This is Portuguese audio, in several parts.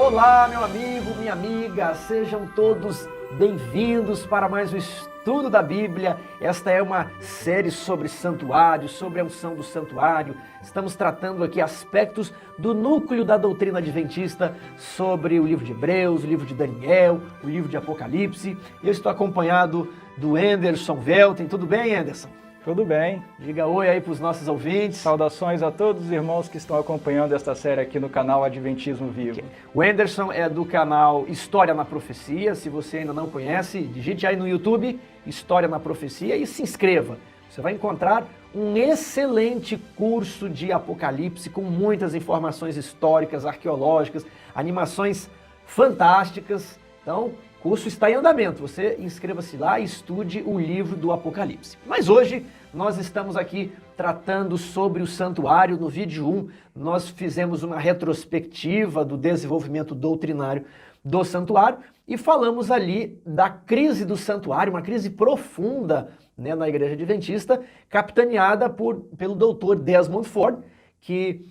Olá, meu amigo, minha amiga, sejam todos bem-vindos para mais um estudo da Bíblia. Esta é uma série sobre santuário, sobre a unção do santuário. Estamos tratando aqui aspectos do núcleo da doutrina adventista sobre o livro de Hebreus, o livro de Daniel, o livro de Apocalipse. Eu estou acompanhado do Anderson Velten. Tudo bem, Anderson? Tudo bem. Diga oi aí para os nossos ouvintes. Saudações a todos os irmãos que estão acompanhando esta série aqui no canal Adventismo Vivo. O Anderson é do canal História na Profecia. Se você ainda não conhece, digite aí no YouTube História na Profecia e se inscreva. Você vai encontrar um excelente curso de Apocalipse com muitas informações históricas, arqueológicas, animações fantásticas. Então, o curso está em andamento, você inscreva-se lá e estude o livro do Apocalipse. Mas hoje nós estamos aqui tratando sobre o santuário. No vídeo 1 nós fizemos uma retrospectiva do desenvolvimento doutrinário do santuário e falamos ali da crise do santuário, uma crise profunda, né, na Igreja Adventista, capitaneada pelo doutor Desmond Ford, que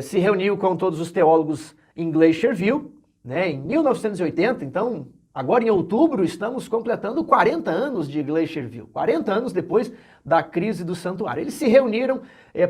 se reuniu com todos os teólogos em Glacier-View, né, em 1980, então... Agora, em outubro, estamos completando 40 anos de Glacier-View, 40 anos depois da crise do santuário. Eles se reuniram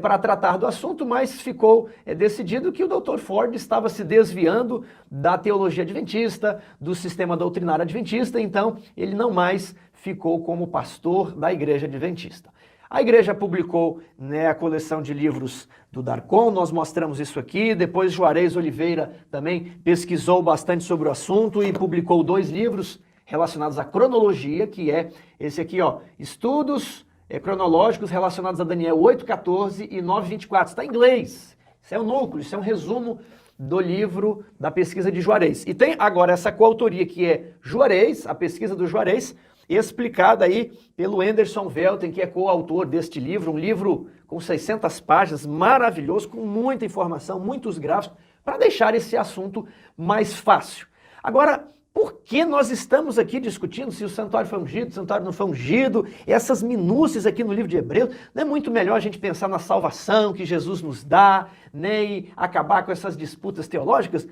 para tratar do assunto, mas ficou decidido que o Dr. Ford estava se desviando da teologia adventista, do sistema doutrinário adventista, então ele não mais ficou como pastor da Igreja Adventista. A igreja publicou, né, a coleção de livros do Darcon, nós mostramos isso aqui. Depois Juarez Oliveira também pesquisou bastante sobre o assunto e publicou 2 livros relacionados à cronologia, que é esse aqui, ó, Estudos Cronológicos relacionados a Daniel 8:14 e 9:24. Está em inglês. Isso é um núcleo, isso é um resumo do livro da pesquisa de Juarez. E tem agora essa coautoria que é Juarez, a pesquisa do Juarez, explicada aí pelo Anderson Velten, que é coautor deste livro, um livro com 600 páginas, maravilhoso, com muita informação, muitos gráficos, para deixar esse assunto mais fácil. Agora, por que nós estamos aqui discutindo se o santuário foi ungido, se o santuário não foi ungido, essas minúcias aqui no livro de Hebreus? Não é muito melhor a gente pensar na salvação que Jesus nos dá, né, e acabar com essas disputas teológicas?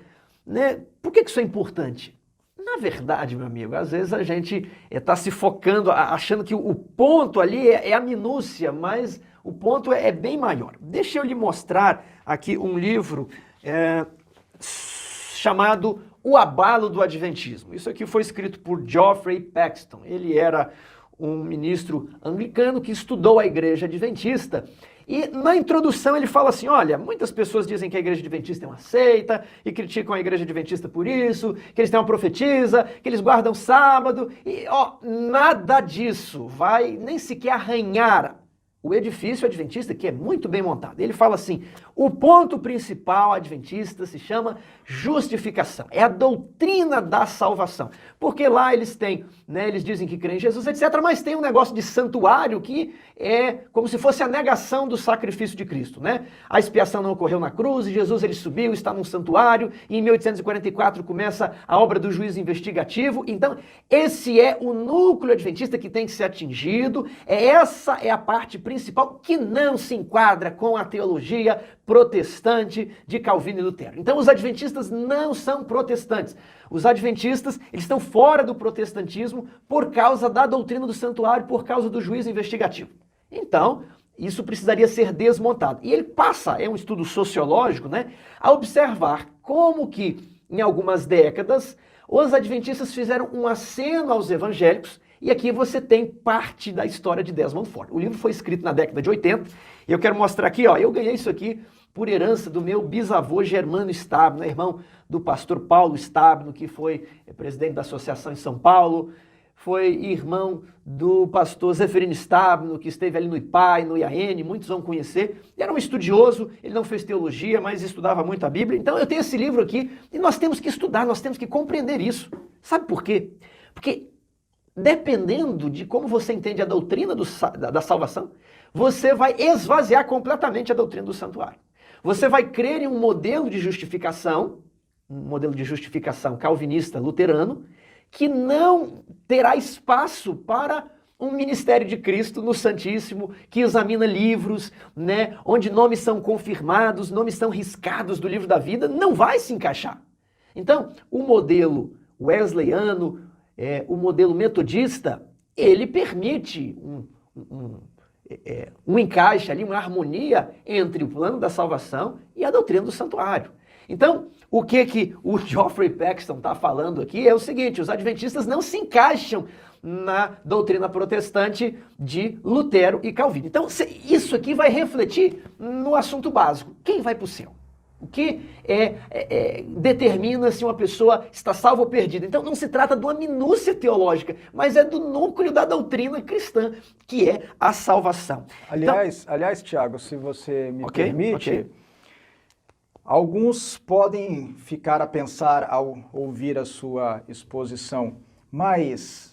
Né? Por que isso é importante? Na verdade, meu amigo, às vezes a gente está se focando, achando que o ponto ali é a minúcia, mas o ponto é bem maior. Deixa eu lhe mostrar aqui um livro chamado O Abalo do Adventismo. Isso aqui foi escrito por Geoffrey Paxton. Ele era um ministro anglicano que estudou a Igreja Adventista. E na introdução ele fala assim, olha, muitas pessoas dizem que a Igreja Adventista é uma seita e criticam a Igreja Adventista por isso, que eles têm uma profetisa, que eles guardam sábado, e ó, nada disso vai nem sequer arranhar o edifício adventista, que é muito bem montado. Ele fala assim, o ponto principal adventista se chama justificação, é a doutrina da salvação. Porque lá eles têm, né, eles dizem que creem em Jesus, etc., mas tem um negócio de santuário que é como se fosse a negação do sacrifício de Cristo, né? A expiação não ocorreu na cruz, e Jesus ele subiu, está num santuário, e em 1844 começa a obra do juízo investigativo. Então, esse é o núcleo adventista que tem que ser atingido, essa é a parte principal que não se enquadra com a teologia protestante de Calvino e Lutero. Então, os adventistas não são protestantes. Os adventistas, eles estão fora do protestantismo por causa da doutrina do santuário, por causa do juízo investigativo. Então, isso precisaria ser desmontado. E ele passa, é um estudo sociológico, né, a observar como que, em algumas décadas, os adventistas fizeram um aceno aos evangélicos. E aqui você tem parte da história de Desmond Ford. O livro foi escrito na década de 80. E eu quero mostrar aqui, ó, eu ganhei isso aqui por herança do meu bisavô Germano Stabno, irmão do pastor Paulo Stabno, que foi presidente da associação em São Paulo, foi irmão do pastor Zeferino Stabno, que esteve ali no IPAI, no IAN, muitos vão conhecer. Ele era um estudioso, ele não fez teologia, mas estudava muito a Bíblia. Então eu tenho esse livro aqui e nós temos que estudar, nós temos que compreender isso. Sabe por quê? Porque dependendo de como você entende a doutrina da salvação, você vai esvaziar completamente a doutrina do santuário. Você vai crer em um modelo de justificação calvinista luterano, que não terá espaço para um ministério de Cristo no Santíssimo, que examina livros, né, onde nomes são confirmados, nomes são riscados do livro da vida, não vai se encaixar. Então, o modelo wesleyano, o modelo metodista, ele permite um encaixe ali, uma harmonia entre o plano da salvação e a doutrina do santuário. Então, o que o Geoffrey Paxton está falando aqui é o seguinte: os adventistas não se encaixam na doutrina protestante de Lutero e Calvino. Então, isso aqui vai refletir no assunto básico: quem vai para o céu? O que determina se uma pessoa está salva ou perdida? Então, não se trata de uma minúcia teológica, mas é do núcleo da doutrina cristã, que é a salvação. Aliás, Tiago, se você me permite, alguns podem ficar a pensar ao ouvir a sua exposição, mas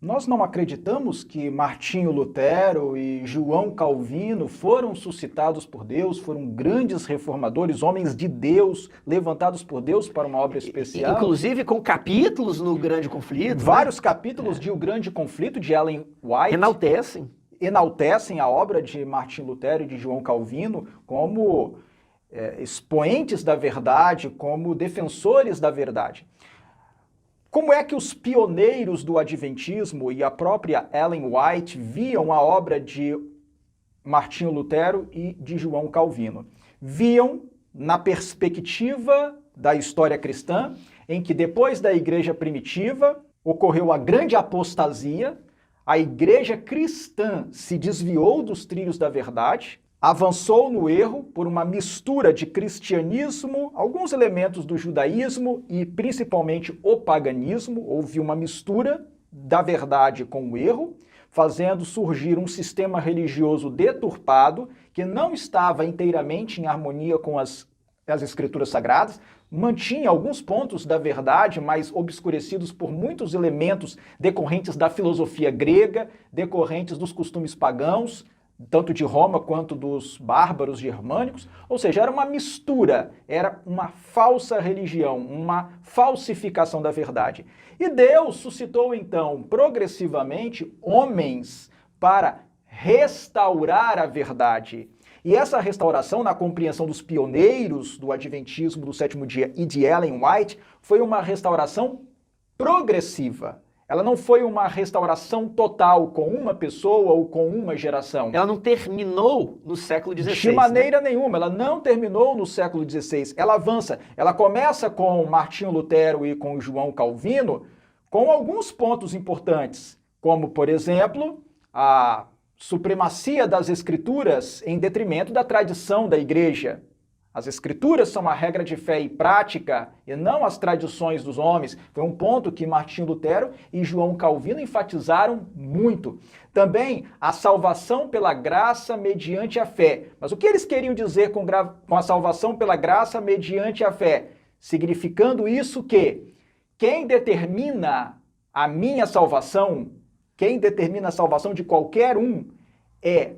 nós não acreditamos que Martinho Lutero e João Calvino foram suscitados por Deus, foram grandes reformadores, homens de Deus, levantados por Deus para uma obra especial. Inclusive com capítulos no Grande Conflito. Vários capítulos de O Grande Conflito, de Ellen White. Enaltecem a obra de Martinho Lutero e de João Calvino como expoentes da verdade, como defensores da verdade. Como é que os pioneiros do Adventismo e a própria Ellen White viam a obra de Martinho Lutero e de João Calvino? Viam na perspectiva da história cristã, em que depois da igreja primitiva ocorreu a grande apostasia, a igreja cristã se desviou dos trilhos da verdade, avançou no erro por uma mistura de cristianismo, alguns elementos do judaísmo e principalmente o paganismo. Houve uma mistura da verdade com o erro, fazendo surgir um sistema religioso deturpado que não estava inteiramente em harmonia com as escrituras sagradas, mantinha alguns pontos da verdade, mas obscurecidos por muitos elementos decorrentes da filosofia grega, decorrentes dos costumes pagãos, tanto de Roma quanto dos bárbaros germânicos, ou seja, era uma mistura, era uma falsa religião, uma falsificação da verdade. E Deus suscitou então, progressivamente, homens para restaurar a verdade. E essa restauração, na compreensão dos pioneiros do Adventismo do Sétimo Dia e de Ellen White, foi uma restauração progressiva. Ela não foi uma restauração total com uma pessoa ou com uma geração. Ela não terminou no século XVI. De maneira nenhuma, ela não terminou no século XVI. Ela avança. Ela começa com Martinho Lutero e com João Calvino, com alguns pontos importantes, como, por exemplo, a supremacia das escrituras em detrimento da tradição da igreja. As escrituras são a regra de fé e prática e não as tradições dos homens. Foi um ponto que Martinho Lutero e João Calvino enfatizaram muito. Também a salvação pela graça mediante a fé. Mas o que eles queriam dizer com a salvação pela graça mediante a fé? Significando isso que quem determina a minha salvação, quem determina a salvação de qualquer um, é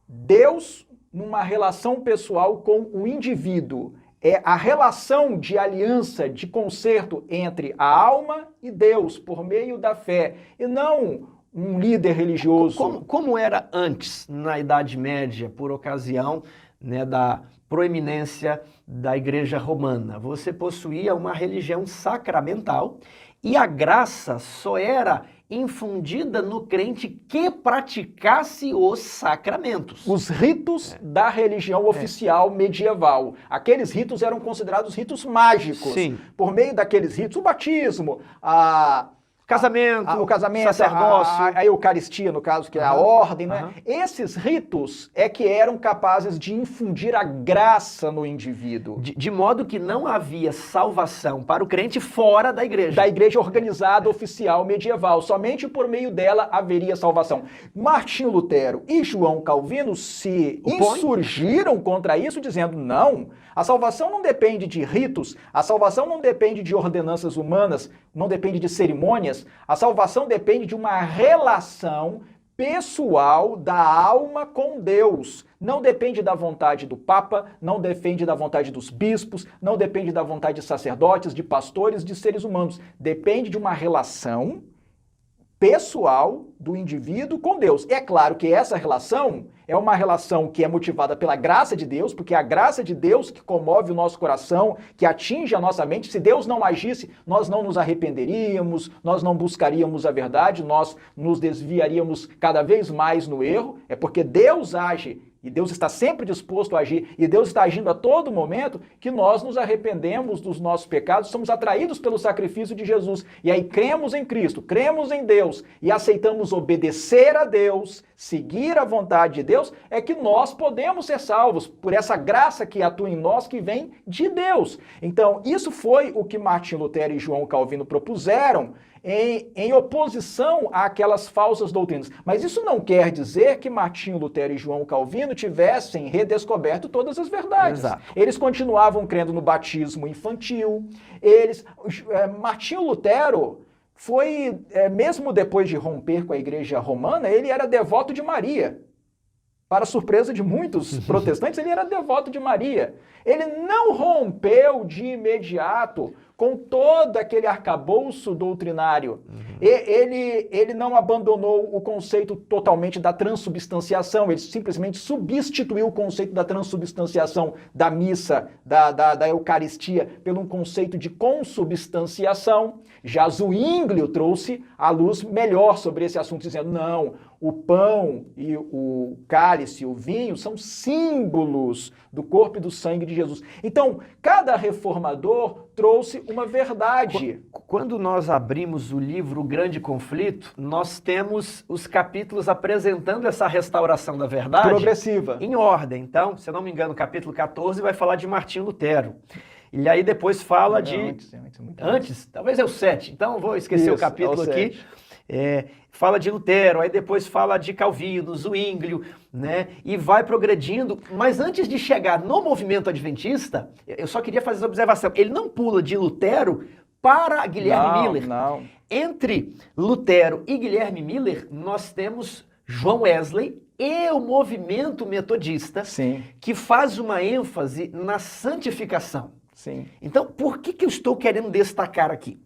Deus numa relação pessoal com o indivíduo. É a relação de aliança, de concerto entre a alma e Deus, por meio da fé, e não um líder religioso. Como era antes, na Idade Média, por ocasião, né, da proeminência da Igreja Romana? Você possuía uma religião sacramental e a graça só era infundida no crente que praticasse os sacramentos. Os ritos da religião oficial medieval. Aqueles ritos eram considerados ritos mágicos. Sim. Por meio daqueles ritos, o batismo, o casamento, sacerdócio, a Eucaristia, no caso, que é a ordem, né? Esses ritos é que eram capazes de infundir a graça no indivíduo. De modo que não havia salvação para o crente fora da igreja. Da igreja organizada oficial medieval. Somente por meio dela haveria salvação. Martinho Lutero e João Calvino se insurgiram contra isso, dizendo: não, a salvação não depende de ritos, a salvação não depende de ordenanças humanas, não depende de cerimônias, a salvação depende de uma relação pessoal da alma com Deus. Não depende da vontade do Papa, não depende da vontade dos bispos, não depende da vontade de sacerdotes, de pastores, de seres humanos. Depende de uma relação pessoal do indivíduo com Deus. É claro que essa relação é uma relação que é motivada pela graça de Deus, porque é a graça de Deus que comove o nosso coração, que atinge a nossa mente. Se Deus não agisse, nós não nos arrependeríamos, nós não buscaríamos a verdade, nós nos desviaríamos cada vez mais no erro. É porque Deus age, e Deus está sempre disposto a agir, e Deus está agindo a todo momento, que nós nos arrependemos dos nossos pecados, somos atraídos pelo sacrifício de Jesus. E aí cremos em Cristo, cremos em Deus e aceitamos obedecer a Deus, seguir a vontade de Deus, é que nós podemos ser salvos por essa graça que atua em nós, que vem de Deus. Então, isso foi o que Martim Lutero e João Calvino propuseram em oposição àquelas falsas doutrinas. Mas isso não quer dizer que Martinho Lutero e João Calvino tivessem redescoberto todas as verdades. Exato. Eles continuavam crendo no batismo infantil. Martinho Lutero foi, mesmo depois de romper com a igreja romana, ele era devoto de Maria. Para surpresa de muitos protestantes, ele era devoto de Maria. Ele não rompeu de imediato com todo aquele arcabouço doutrinário. Ele não abandonou o conceito totalmente da transubstanciação, ele simplesmente substituiu o conceito da transubstanciação da missa, da Eucaristia, pelo um conceito de consubstanciação. Já Zwinglio trouxe a luz melhor sobre esse assunto, dizendo, não, o pão e o cálice, o vinho, são símbolos do corpo e do sangue de Jesus. Então, cada reformador trouxe uma verdade. Quando nós abrimos o livro O Grande Conflito, nós temos os capítulos apresentando essa restauração da verdade. Progressiva. Em ordem. Então, se eu não me engano, o capítulo 14 vai falar de Martinho Lutero. E aí depois fala Antes, talvez é o 7. Então, vou esquecer o capítulo aqui. Fala de Lutero, aí depois fala de Calvino, Zwinglio, né? E vai progredindo. Mas antes de chegar no movimento adventista, eu só queria fazer essa observação. Ele não pula de Lutero para Guilherme Miller. Não. Entre Lutero e Guilherme Miller, nós temos John Wesley e o movimento metodista, Sim. que faz uma ênfase na santificação. Sim. Então, por que eu estou querendo destacar aqui?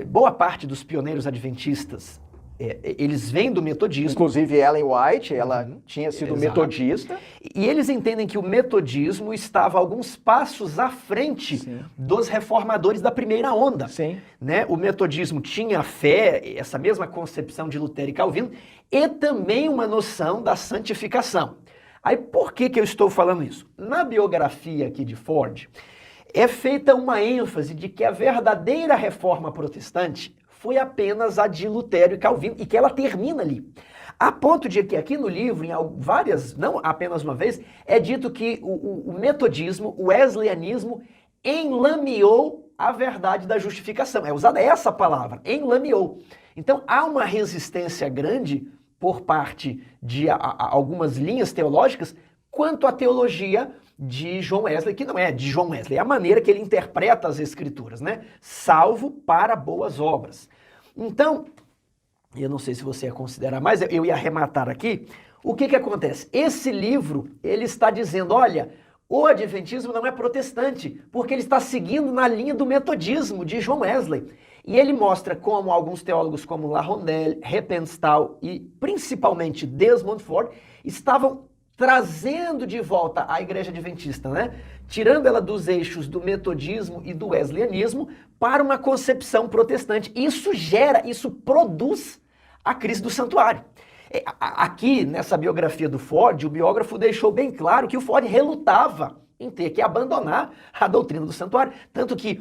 Boa parte dos pioneiros adventistas, eles vêm do metodismo. Inclusive Ellen White, ela tinha sido metodista. E eles entendem que o metodismo estava alguns passos à frente dos reformadores da primeira onda. Sim. Né? O metodismo tinha a fé, essa mesma concepção de Lutero e Calvino, e também uma noção da santificação. Aí por que eu estou falando isso? Na biografia aqui de Ford, é feita uma ênfase de que a verdadeira reforma protestante foi apenas a de Lutero e Calvino, e que ela termina ali. A ponto de que aqui no livro, em várias, não apenas uma vez, é dito que o metodismo, o wesleyanismo, enlameou a verdade da justificação. É usada essa palavra, enlameou. Então há uma resistência grande por parte de algumas linhas teológicas quanto à teologia de John Wesley, que não é de John Wesley, é a maneira que ele interpreta as escrituras, né? Salvo para boas obras. Então, eu não sei se você ia considerar, mas eu ia arrematar aqui. O que acontece? Esse livro, ele está dizendo, olha, o adventismo não é protestante, porque ele está seguindo na linha do metodismo de John Wesley. E ele mostra como alguns teólogos como La Rondelle, Heppenstall e principalmente Desmond Ford estavam trazendo de volta a igreja adventista, né? Tirando ela dos eixos do metodismo e do wesleyanismo para uma concepção protestante. Isso produz a crise do santuário. Aqui, nessa biografia do Ford, o biógrafo deixou bem claro que o Ford relutava em ter que abandonar a doutrina do santuário. Tanto que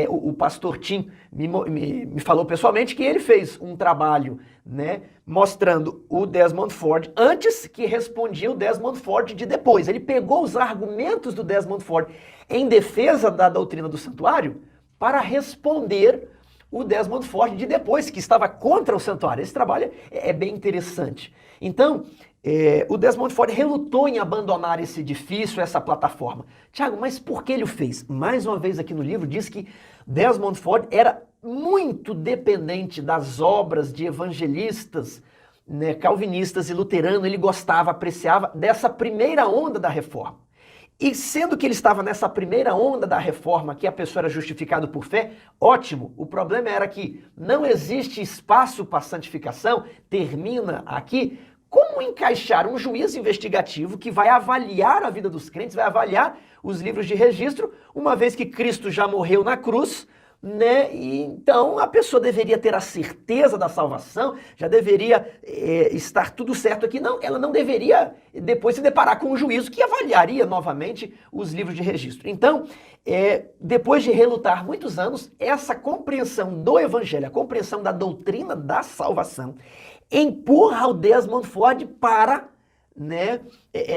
o pastor Tim me falou pessoalmente que ele fez um trabalho, né, mostrando o Desmond Ford antes que respondia o Desmond Ford de depois. Ele pegou os argumentos do Desmond Ford em defesa da doutrina do santuário para responder o Desmond Ford de depois, que estava contra o santuário. Esse trabalho é bem interessante. Então, o Desmond Ford relutou em abandonar esse edifício, essa plataforma. Tiago, mas por que ele o fez? Mais uma vez aqui no livro diz que Desmond Ford era muito dependente das obras de evangelistas, né, calvinistas e luteranos. Ele gostava, apreciava dessa primeira onda da reforma. E sendo que ele estava nessa primeira onda da reforma, que a pessoa era justificada por fé, ótimo. O problema era que não existe espaço para santificação, termina aqui. Como encaixar um juiz investigativo que vai avaliar a vida dos crentes, vai avaliar os livros de registro, uma vez que Cristo já morreu na cruz, né? E então a pessoa deveria ter a certeza da salvação, já deveria estar tudo certo aqui. Não, ela não deveria depois se deparar com um juízo que avaliaria novamente os livros de registro. Então, depois de relutar muitos anos, essa compreensão do evangelho, a compreensão da doutrina da salvação, empurra o Desmond Ford para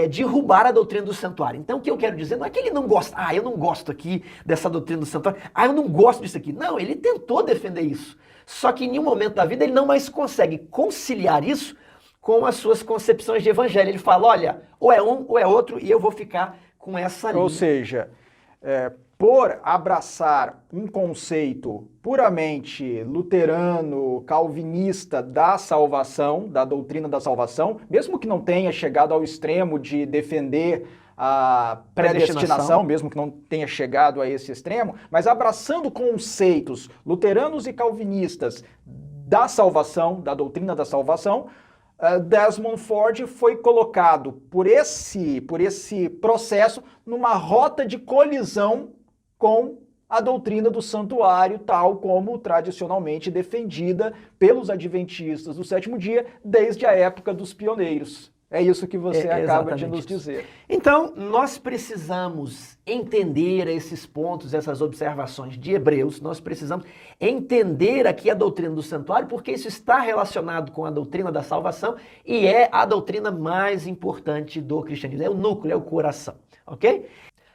derrubar a doutrina do santuário. Então o que eu quero dizer não é que ele não gosta, eu não gosto aqui dessa doutrina do santuário, eu não gosto disso aqui. Não, ele tentou defender isso. Só que em nenhum momento da vida ele não mais consegue conciliar isso com as suas concepções de evangelho. Ele fala, olha, ou é um ou é outro e eu vou ficar com essa linha. Ou seja, por abraçar um conceito puramente luterano, calvinista da salvação, da doutrina da salvação, mesmo que não tenha chegado ao extremo de defender a predestinação, mesmo que não tenha chegado a esse extremo, mas abraçando conceitos luteranos e calvinistas da salvação, da doutrina da salvação, Desmond Ford foi colocado por esse processo numa rota de colisão com a doutrina do santuário, tal como tradicionalmente defendida pelos adventistas do sétimo dia desde a época dos pioneiros. É isso que você acaba de nos dizer. Então, nós precisamos entender esses pontos, essas observações de Hebreus, nós precisamos entender aqui a doutrina do santuário, porque isso está relacionado com a doutrina da salvação e é a doutrina mais importante do cristianismo, é o núcleo, é o coração, ok?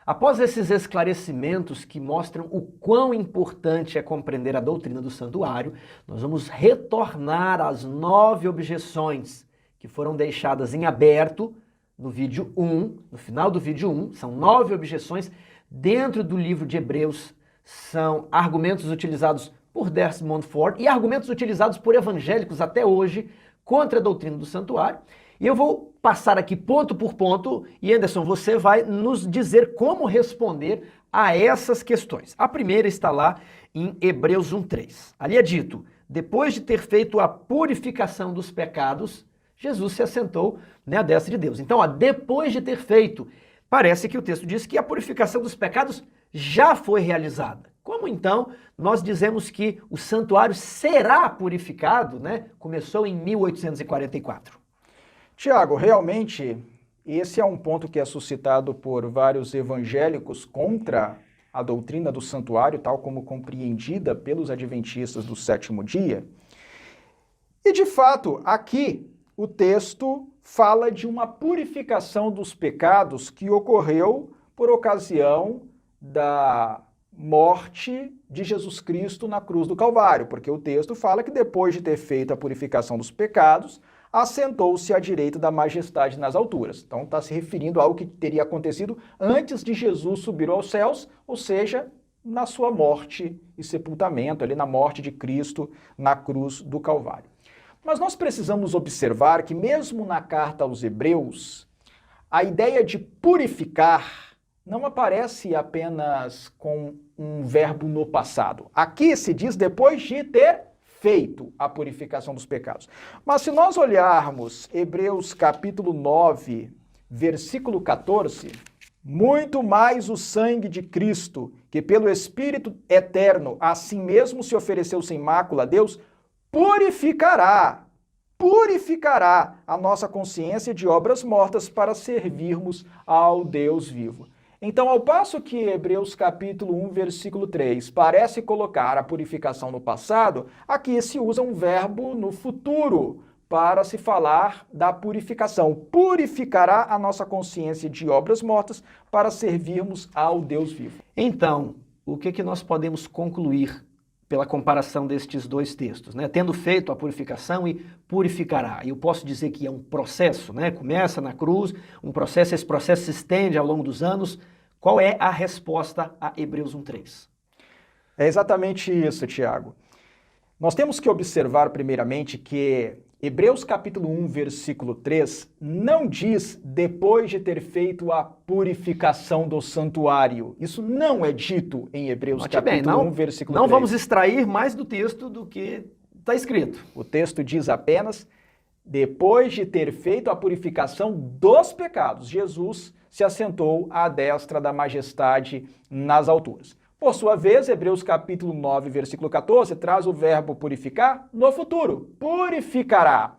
Após esses esclarecimentos que mostram o quão importante é compreender a doutrina do santuário, nós vamos retornar às 9 objeções que foram deixadas em aberto no vídeo 1, no final do vídeo 1, são 9 objeções dentro do livro de Hebreus, são argumentos utilizados por Desmond Ford e argumentos utilizados por evangélicos até hoje contra a doutrina do santuário. E eu vou passar aqui ponto por ponto e Anderson, você vai nos dizer como responder a essas questões. A primeira está lá em Hebreus 1:3. Ali é dito, depois de ter feito a purificação dos pecados, Jesus se assentou à destra de Deus. Então, depois de ter feito, parece que o texto diz que a purificação dos pecados já foi realizada. Como então nós dizemos que o santuário será purificado, Começou em 1844. Tiago, realmente esse é um ponto que é suscitado por vários evangélicos contra a doutrina do santuário, tal como compreendida pelos adventistas do sétimo dia. E de fato, aqui o texto fala de uma purificação dos pecados que ocorreu por ocasião da morte de Jesus Cristo na cruz do Calvário, porque o texto fala que depois de ter feito a purificação dos pecados, assentou-se à direita da majestade nas alturas. Então está se referindo a algo que teria acontecido antes de Jesus subir aos céus, ou seja, na sua morte e sepultamento, ali na morte de Cristo na cruz do Calvário. Mas nós precisamos observar que mesmo na carta aos Hebreus, a ideia de purificar não aparece apenas com um verbo no passado. Aqui se diz depois de ter feito a purificação dos pecados. Mas se nós olharmos Hebreus capítulo 9, versículo 14, muito mais o sangue de Cristo, que pelo Espírito eterno a si mesmo se ofereceu sem mácula a Deus, purificará a nossa consciência de obras mortas para servirmos ao Deus vivo. Então, ao passo que Hebreus capítulo 1, versículo 3 parece colocar a purificação no passado, aqui se usa um verbo no futuro para se falar da purificação. Purificará a nossa consciência de obras mortas para servirmos ao Deus vivo. Então, o que nós podemos concluir pela comparação destes dois textos, Tendo feito a purificação e purificará. Eu posso dizer que é um processo, Começa na cruz, esse processo se estende ao longo dos anos. Qual é a resposta a Hebreus 1:3? É exatamente isso, Tiago. Nós temos que observar primeiramente que Hebreus capítulo 1, versículo 3, não diz depois de ter feito a purificação do santuário. Isso não é dito em Hebreus capítulo 1, versículo 3. Não vamos extrair mais do texto do que está escrito. O texto diz apenas, depois de ter feito a purificação dos pecados, Jesus se assentou à destra da majestade nas alturas. Por sua vez, Hebreus capítulo 9, versículo 14, traz o verbo purificar no futuro. Purificará.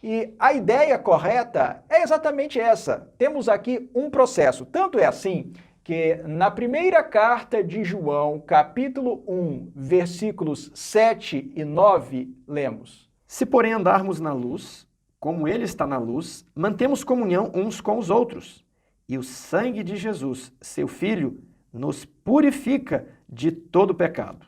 E a ideia correta é exatamente essa. Temos aqui um processo. Tanto é assim que na primeira carta de João, capítulo 1, versículos 7 e 9, lemos: Se, porém, andarmos na luz, como ele está na luz, mantemos comunhão uns com os outros. E o sangue de Jesus, seu Filho, nos purifica de todo pecado.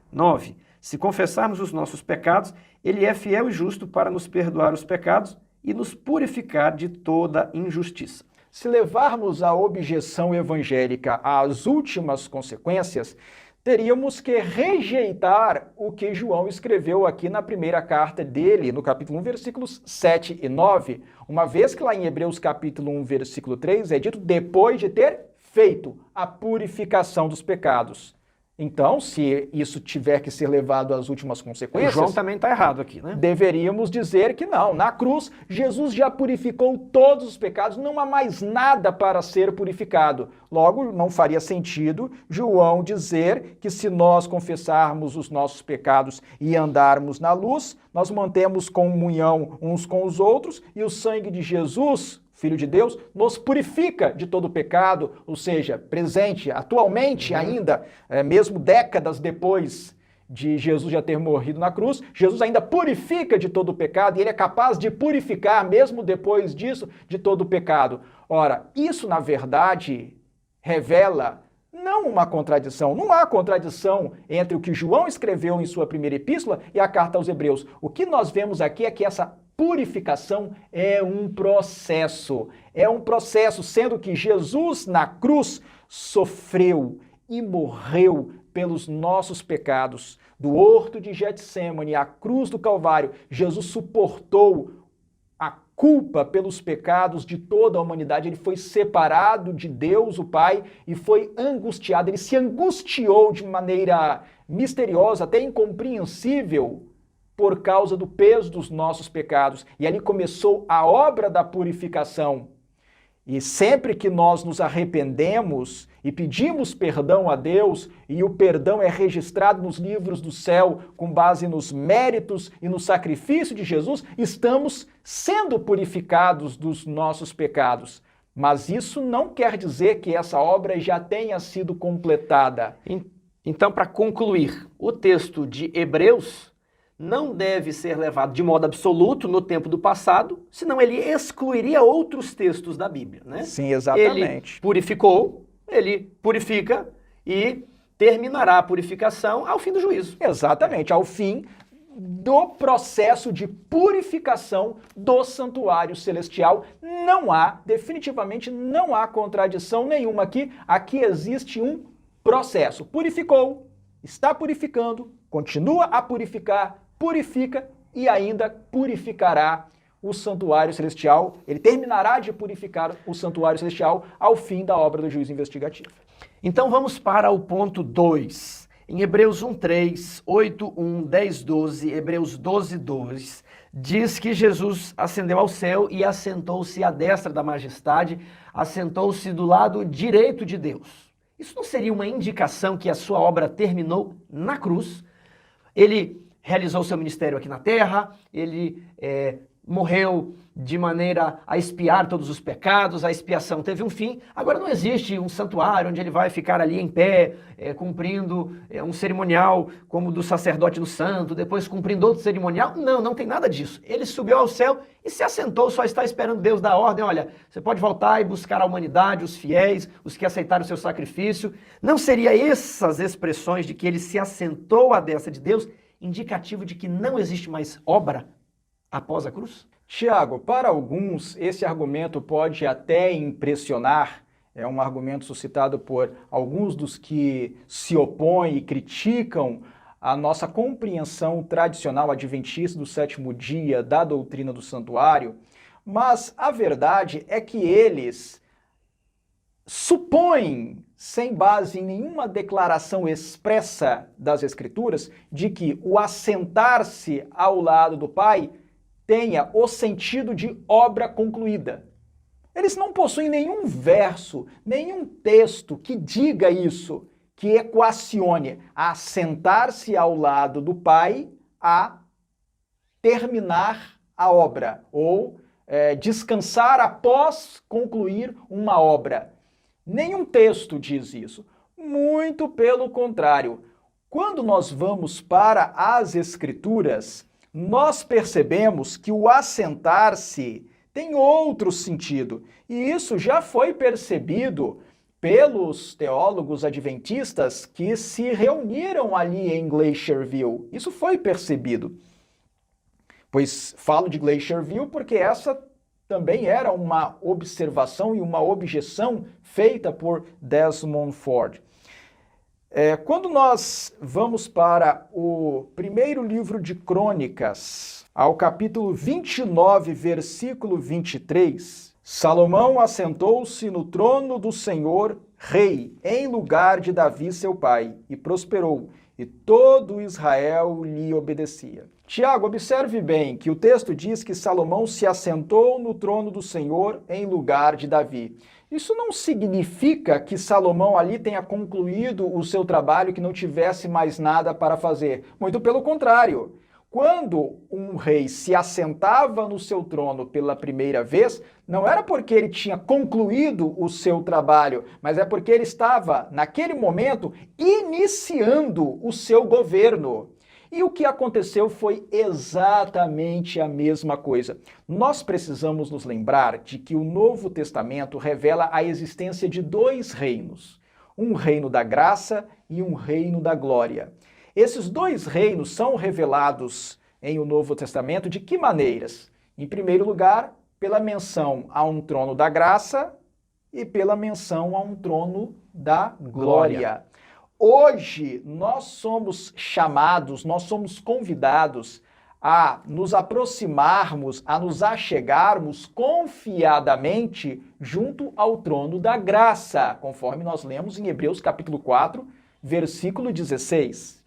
9. Se confessarmos os nossos pecados, ele é fiel e justo para nos perdoar os pecados e nos purificar de toda injustiça. Se levarmos a objeção evangélica às últimas consequências, teríamos que rejeitar o que João escreveu aqui na primeira carta dele, no capítulo 1, versículos 7 e 9, uma vez que lá em Hebreus capítulo 1, versículo 3, é dito depois de ter feito a purificação dos pecados. Então, se isso tiver que ser levado às últimas consequências... O João também está errado aqui, né? Deveríamos dizer que não. Na cruz, Jesus já purificou todos os pecados, não há mais nada para ser purificado. Logo, não faria sentido João dizer que se nós confessarmos os nossos pecados e andarmos na luz, nós mantemos comunhão uns com os outros e o sangue de Jesus, Filho de Deus, nos purifica de todo pecado, ou seja, presente, atualmente ainda, mesmo décadas depois de Jesus já ter morrido na cruz, Jesus ainda purifica de todo pecado e ele é capaz de purificar, mesmo depois disso, de todo pecado. Ora, isso na verdade revela não uma contradição, não há contradição entre o que João escreveu em sua primeira epístola e a carta aos Hebreus. O que nós vemos aqui é que essa purificação é um processo, sendo que Jesus na cruz sofreu e morreu pelos nossos pecados. Do horto de Getsêmani à cruz do Calvário, Jesus suportou a culpa pelos pecados de toda a humanidade. Ele foi separado de Deus, o Pai, e foi angustiado. Ele se angustiou de maneira misteriosa, até incompreensível, por causa do peso dos nossos pecados. E ali começou a obra da purificação. E sempre que nós nos arrependemos e pedimos perdão a Deus, e o perdão é registrado nos livros do céu com base nos méritos e no sacrifício de Jesus, estamos sendo purificados dos nossos pecados. Mas isso não quer dizer que essa obra já tenha sido completada. Então, para concluir, o texto de Hebreus não deve ser levado de modo absoluto no tempo do passado, senão ele excluiria outros textos da Bíblia, né? Sim, exatamente. Ele purificou, ele purifica e terminará a purificação ao fim do juízo. Exatamente, ao fim do processo de purificação do santuário celestial. Definitivamente não há contradição nenhuma aqui. Aqui existe um processo. Purificou, está purificando, continua a purificar, purifica e ainda purificará o santuário celestial. Ele terminará de purificar o santuário celestial ao fim da obra do juízo investigativo. Então vamos para o ponto 2. Em Hebreus 1:3, 8:1, 10:12, Hebreus 12:2, diz que Jesus ascendeu ao céu e assentou-se à destra da majestade, assentou-se do lado direito de Deus. Isso não seria uma indicação que a sua obra terminou na cruz? Ele realizou seu ministério aqui na terra, ele morreu de maneira a expiar todos os pecados, a expiação teve um fim. Agora não existe um santuário onde ele vai ficar ali em pé, cumprindo um cerimonial como o do sacerdote no santo, depois cumprindo outro cerimonial. Não tem nada disso. Ele subiu ao céu e se assentou, só está esperando Deus dar ordem. Olha, você pode voltar e buscar a humanidade, os fiéis, os que aceitaram o seu sacrifício. Não seria essas expressões de que ele se assentou à destra de Deus indicativo de que não existe mais obra após a cruz? Tiago, para alguns esse argumento pode até impressionar, é um argumento suscitado por alguns dos que se opõem e criticam a nossa compreensão tradicional adventista do sétimo dia, da doutrina do santuário, mas a verdade é que eles supõem, sem base em nenhuma declaração expressa das Escrituras, de que o assentar-se ao lado do Pai tenha o sentido de obra concluída. Eles não possuem nenhum verso, nenhum texto que diga isso, que equacione assentar-se ao lado do Pai a terminar a obra, ou descansar após concluir uma obra. Nenhum texto diz isso. Muito pelo contrário. Quando nós vamos para as Escrituras, nós percebemos que o assentar-se tem outro sentido. E isso já foi percebido pelos teólogos adventistas que se reuniram ali em Glacierville. Isso foi percebido. Pois falo de Glacierville porque essa também era uma observação e uma objeção feita por Desmond Ford. Quando nós vamos para o primeiro livro de Crônicas, ao capítulo 29, versículo 23, Salomão assentou-se no trono do Senhor, rei, em lugar de Davi, seu pai, e prosperou, e todo Israel lhe obedecia. Tiago, observe bem que o texto diz que Salomão se assentou no trono do Senhor em lugar de Davi. Isso não significa que Salomão ali tenha concluído o seu trabalho, que não tivesse mais nada para fazer. Muito pelo contrário. Quando um rei se assentava no seu trono pela primeira vez, não era porque ele tinha concluído o seu trabalho, mas é porque ele estava, naquele momento, iniciando o seu governo. E o que aconteceu foi exatamente a mesma coisa. Nós precisamos nos lembrar de que o Novo Testamento revela a existência de dois reinos, um reino da graça e um reino da glória. Esses dois reinos são revelados em o Novo Testamento de que maneiras? Em primeiro lugar, pela menção a um trono da graça e pela menção a um trono da glória. Hoje, nós somos chamados, nós somos convidados a nos aproximarmos, a nos achegarmos confiadamente junto ao trono da graça, conforme nós lemos em Hebreus capítulo 4, versículo 16.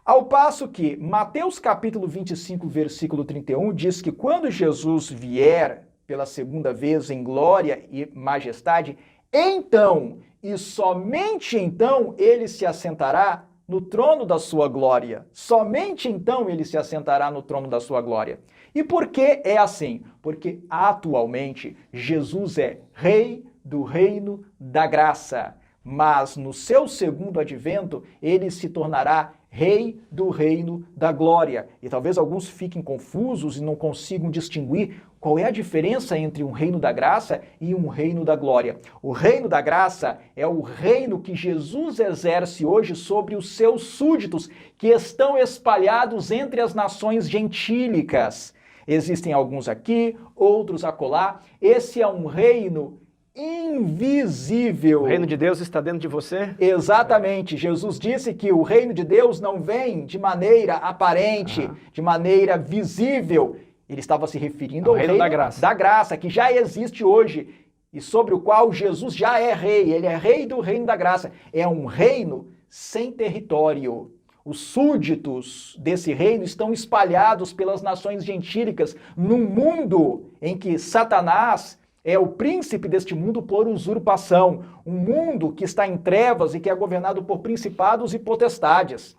Ao passo que Mateus capítulo 25, versículo 31 diz que quando Jesus vier pela segunda vez em glória e majestade, então e somente então ele se assentará no trono da sua glória. Somente então ele se assentará no trono da sua glória. E por que é assim? Porque atualmente Jesus é rei do reino da graça, mas no seu segundo advento ele se tornará rei do reino da glória. E talvez alguns fiquem confusos e não consigam distinguir qual é a diferença entre um reino da graça e um reino da glória. O reino da graça é o reino que Jesus exerce hoje sobre os seus súditos, que estão espalhados entre as nações gentílicas. Existem alguns aqui, outros acolá. Esse é um reino invisível. O reino de Deus está dentro de você? Exatamente. Jesus disse que o reino de Deus não vem de maneira aparente, de maneira visível. Ele estava se referindo ao reino da graça, que já existe hoje e sobre o qual Jesus já é rei. Ele é rei do reino da graça. É um reino sem território. Os súditos desse reino estão espalhados pelas nações gentílicas num mundo em que Satanás é o príncipe deste mundo por usurpação, um mundo que está em trevas e que é governado por principados e potestades.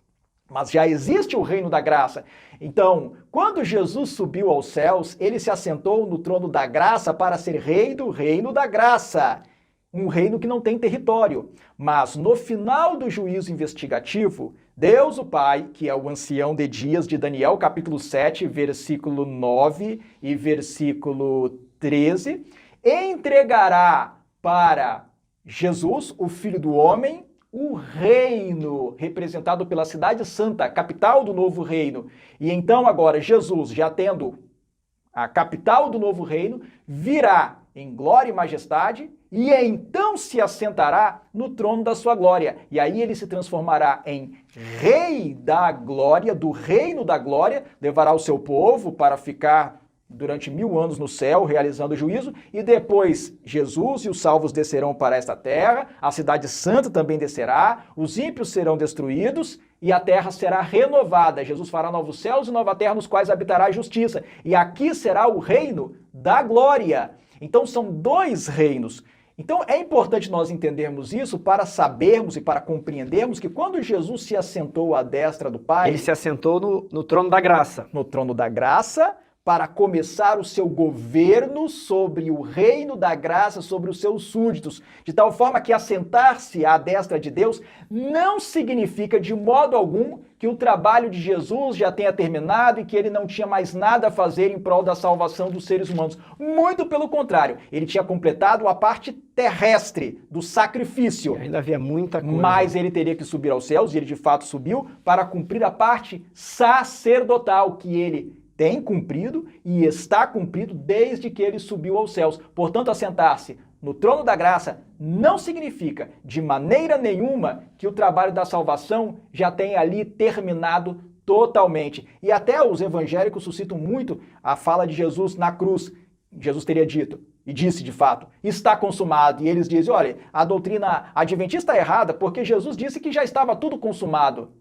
Mas já existe o reino da graça. Então, quando Jesus subiu aos céus, ele se assentou no trono da graça para ser rei do reino da graça. Um reino que não tem território. Mas no final do juízo investigativo, Deus o Pai, que é o ancião de dias de Daniel, capítulo 7, versículo 9 e versículo 13, entregará para Jesus, o Filho do Homem, o reino representado pela cidade santa, capital do novo reino. E então agora Jesus, já tendo a capital do novo reino, virá em glória e majestade e então se assentará no trono da sua glória. E aí ele se transformará em Rei da glória, do reino da glória, levará o seu povo para ficar durante 1000 anos no céu, realizando o juízo, e depois Jesus e os salvos descerão para esta terra, a cidade santa também descerá, os ímpios serão destruídos, e a terra será renovada. Jesus fará novos céus e nova terra nos quais habitará a justiça. E aqui será o reino da glória. Então são 2 reinos. Então é importante nós entendermos isso para sabermos e para compreendermos que quando Jesus se assentou à destra do Pai... Ele se assentou no trono da graça. No trono da graça, para começar o seu governo sobre o reino da graça, sobre os seus súditos, de tal forma que assentar-se à destra de Deus não significa de modo algum que o trabalho de Jesus já tenha terminado e que ele não tinha mais nada a fazer em prol da salvação dos seres humanos. Muito pelo contrário, ele tinha completado a parte terrestre do sacrifício. E ainda havia muita coisa. Mas ele teria que subir aos céus, e ele de fato subiu, para cumprir a parte sacerdotal que ele tem cumprido e está cumprido desde que ele subiu aos céus. Portanto, assentar-se no trono da graça não significa de maneira nenhuma que o trabalho da salvação já tenha ali terminado totalmente. E até os evangélicos suscitam muito a fala de Jesus na cruz. Jesus teria dito, e disse de fato, está consumado. E eles dizem, olha, a doutrina adventista é errada porque Jesus disse que já estava tudo consumado.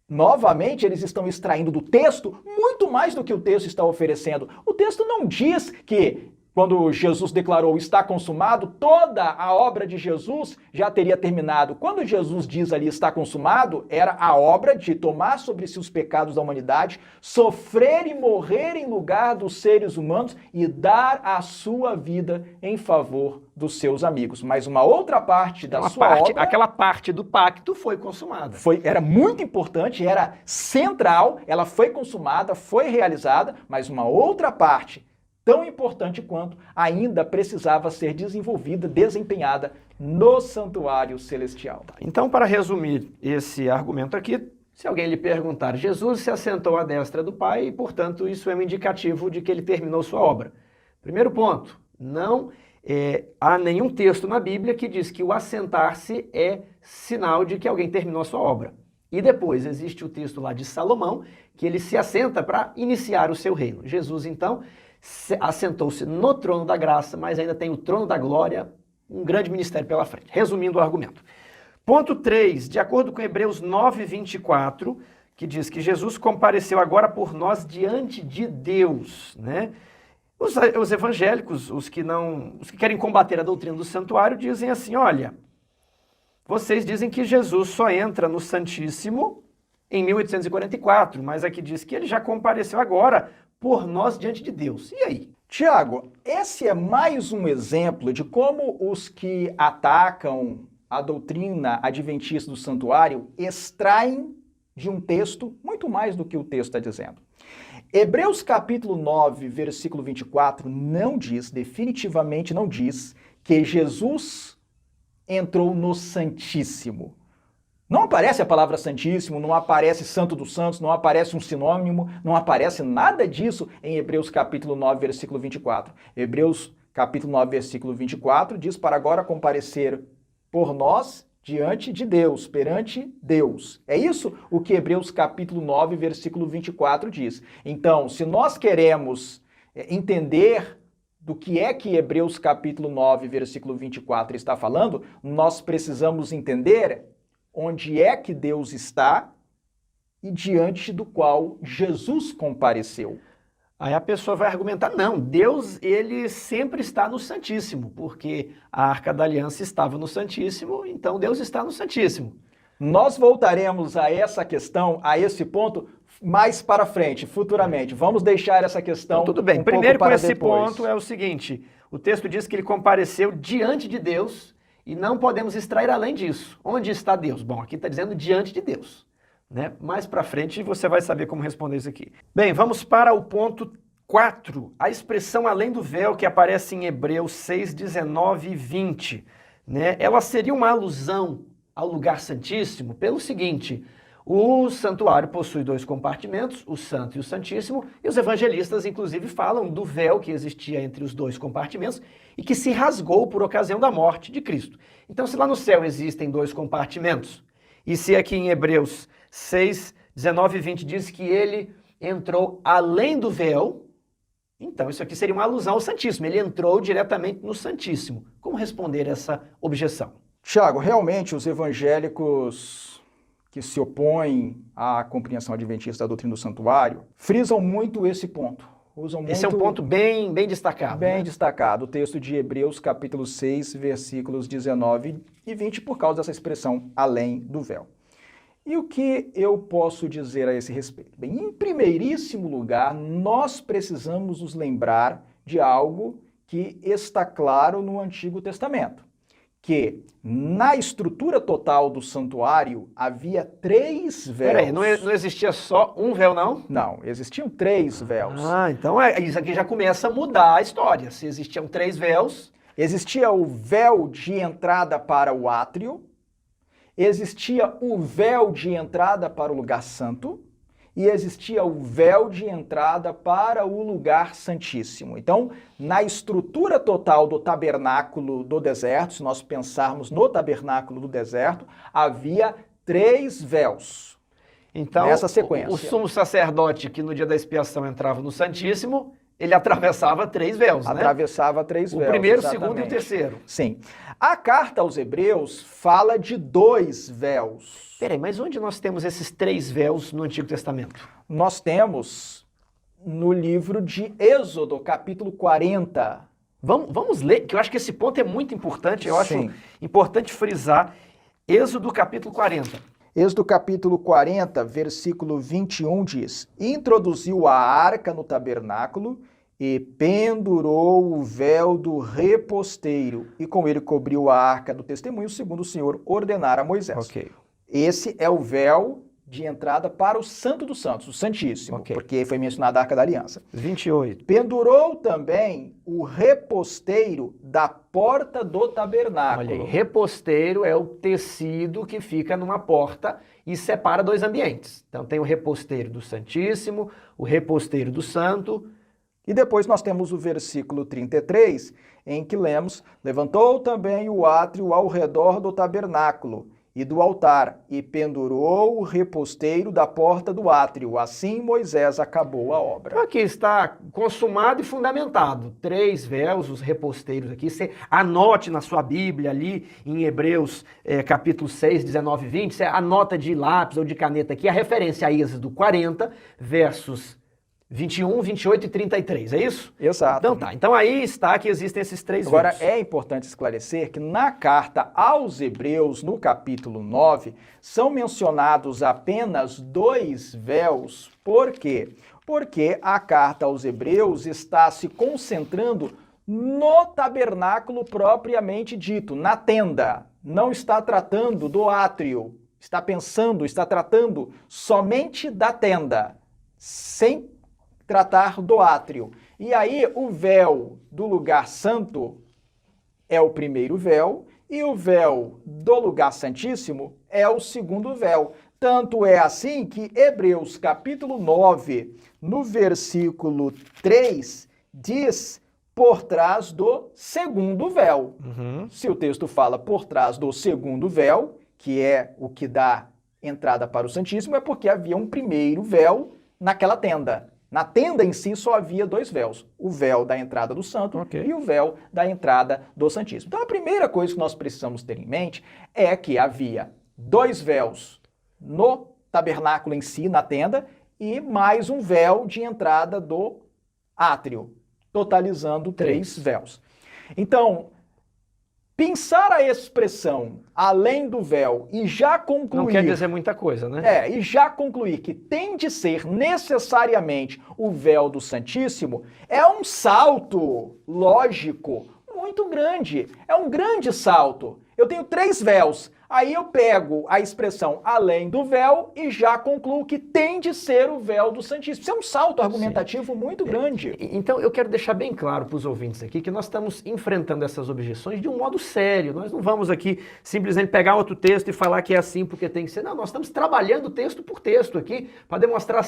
Novamente, eles estão extraindo do texto muito mais do que o texto está oferecendo. O texto não diz que, quando Jesus declarou está consumado, toda a obra de Jesus já teria terminado. Quando Jesus diz ali está consumado, era a obra de tomar sobre si os pecados da humanidade, sofrer e morrer em lugar dos seres humanos e dar a sua vida em favor dos seus amigos. Mas uma outra parte da sua obra... Aquela parte do pacto foi consumada. Era muito importante, era central, ela foi consumada, foi realizada, mas uma outra parte tão importante quanto ainda precisava ser desenvolvida, desempenhada no santuário celestial. Então, para resumir esse argumento aqui, se alguém lhe perguntar, Jesus se assentou à destra do Pai e, portanto, isso é um indicativo de que ele terminou sua obra. Primeiro ponto, não há nenhum texto na Bíblia que diz que o assentar-se é sinal de que alguém terminou a sua obra. E depois existe o texto lá de Salomão, que ele se assenta para iniciar o seu reino. Jesus, então, assentou-se no trono da graça, mas ainda tem o trono da glória, um grande ministério pela frente. Resumindo o argumento. Ponto 3, de acordo com Hebreus 9:24, que diz que Jesus compareceu agora por nós diante de Deus, né? Os evangélicos, os que querem combater a doutrina do santuário, dizem assim, olha, vocês dizem que Jesus só entra no Santíssimo em 1844, mas aqui diz que ele já compareceu agora por nós diante de Deus. E aí? Tiago, esse é mais um exemplo de como os que atacam a doutrina adventista do santuário extraem de um texto muito mais do que o texto está dizendo. Hebreus capítulo 9, versículo 24, não diz, definitivamente não diz, que Jesus entrou no Santíssimo. Não aparece a palavra Santíssimo, não aparece Santo dos Santos, não aparece um sinônimo, não aparece nada disso em Hebreus capítulo 9, versículo 24. Hebreus capítulo 9, versículo 24 diz para agora comparecer por nós diante de Deus, perante Deus. É isso o que Hebreus capítulo 9, versículo 24 diz. Então, se nós queremos entender do que é que Hebreus capítulo 9, versículo 24 está falando, nós precisamos entender onde é que Deus está e diante do qual Jesus compareceu. Aí a pessoa vai argumentar, não, Deus ele sempre está no Santíssimo, porque a Arca da Aliança estava no Santíssimo, então Deus está no Santíssimo. Nós voltaremos a essa questão, a esse ponto, mais para frente, futuramente. Vamos deixar essa questão então, tudo bem. Um Primeiro, pouco com esse depois. ponto é o seguinte, o texto diz que ele compareceu diante de Deus e não podemos extrair além disso. Onde está Deus? Bom, aqui está dizendo diante de Deus. Né? Mais para frente você vai saber como responder isso aqui. Bem, vamos para o ponto 4, a expressão além do véu que aparece em Hebreus 6, 19 e 20. Né? Ela seria uma alusão ao lugar santíssimo pelo seguinte, O santuário possui 2 compartimentos, o Santo e o Santíssimo, e os evangelistas, inclusive, falam do véu que existia entre os 2 compartimentos e que se rasgou por ocasião da morte de Cristo. Então, se lá no céu existem 2 compartimentos, e se aqui em Hebreus 6, 19 e 20 diz que ele entrou além do véu, então isso aqui seria uma alusão ao Santíssimo. Ele entrou diretamente no Santíssimo. Como responder essa objeção? Tiago, realmente os evangélicos que se opõem à compreensão adventista da doutrina do santuário frisam muito esse ponto. Esse é um ponto bem destacado. Bem destacado. O texto de Hebreus, capítulo 6, versículos 19 e 20, por causa dessa expressão, além do véu. E o que eu posso dizer a esse respeito? Bem, em primeiríssimo lugar, nós precisamos nos lembrar de algo que está claro no Antigo Testamento, que na estrutura total do santuário havia 3 véus. Peraí, não existia só um véu, não? Não, existiam 3 véus. Ah, então isso aqui já começa a mudar a história. Se existiam 3 véus... Existia o véu de entrada para o átrio, existia o véu de entrada para o lugar santo e existia o véu de entrada para o lugar santíssimo. Então, na estrutura total do tabernáculo do deserto, se nós pensarmos no tabernáculo do deserto, havia 3 véus. Então, nessa sequência. O sumo sacerdote que no dia da expiação entrava no Santíssimo, ele atravessava 3 véus, né? Atravessava 3 véus. O primeiro, o exatamente. segundo e o terceiro. Sim. A carta aos Hebreus fala de 2 véus. Peraí, mas onde nós temos esses 3 véus no Antigo Testamento? Nós temos no livro de Êxodo, capítulo 40. Vamos ler, que eu acho que esse ponto é muito importante, eu Sim. acho importante frisar. Êxodo, capítulo 40. Êxodo capítulo 40, versículo 21 diz: Introduziu a arca no tabernáculo e pendurou o véu do reposteiro, e com ele cobriu a arca do testemunho, segundo o Senhor ordenara a Moisés. Ok. Esse é o véu de entrada para o Santo dos Santos, o Santíssimo, porque foi mencionada a Arca da Aliança. 28. Pendurou também o reposteiro da porta do tabernáculo. Olha aí, reposteiro é o tecido que fica numa porta e separa 2 ambientes. Então tem o reposteiro do Santíssimo, o reposteiro do Santo. E depois nós temos o versículo 33, em que lemos: Levantou também o átrio ao redor do tabernáculo e do altar, e pendurou o reposteiro da porta do átrio. Assim Moisés acabou a obra. Então aqui está consumado e fundamentado. 3 véus, os reposteiros aqui. Você anote na sua Bíblia ali em Hebreus capítulo 6, 19 e 20, você anota de lápis ou de caneta aqui a referência a Êxodo 40, versos 21, 28 e 33, é isso? Exato. Então tá, então aí está que existem esses 3 véus. Agora, é importante esclarecer que na carta aos Hebreus, no capítulo 9, são mencionados apenas 2 véus. Por quê? Porque a carta aos Hebreus está se concentrando no tabernáculo propriamente dito, na tenda. Não está tratando do átrio, está tratando somente da tenda, sem tratar do átrio. E aí o véu do lugar santo é o primeiro véu e o véu do lugar santíssimo é o segundo véu. Tanto é assim que Hebreus capítulo 9, no versículo 3, diz por trás do segundo véu. Se o texto fala por trás do segundo véu, que é o que dá entrada para o Santíssimo, é porque havia um primeiro véu naquela tenda. Na tenda em si só havia 2 véus, o véu da entrada do santo e o véu da entrada do Santíssimo. Então a primeira coisa que nós precisamos ter em mente é que havia 2 véus no tabernáculo em si, na tenda, e mais um véu de entrada do átrio, totalizando 3 véus. Então, pensar a expressão além do véu e já concluir... Não quer dizer muita coisa, né? E já concluir que tem de ser necessariamente o véu do Santíssimo é um salto lógico muito grande. É um grande salto. Eu tenho 3 véus. Aí eu pego a expressão além do véu e já concluo que tem de ser o véu do Santíssimo. Isso é um salto argumentativo muito grande. Então eu quero deixar bem claro para os ouvintes aqui que nós estamos enfrentando essas objeções de um modo sério. Nós não vamos aqui simplesmente pegar outro texto e falar que é assim porque tem que ser. Não, nós estamos trabalhando texto por texto aqui para demonstrar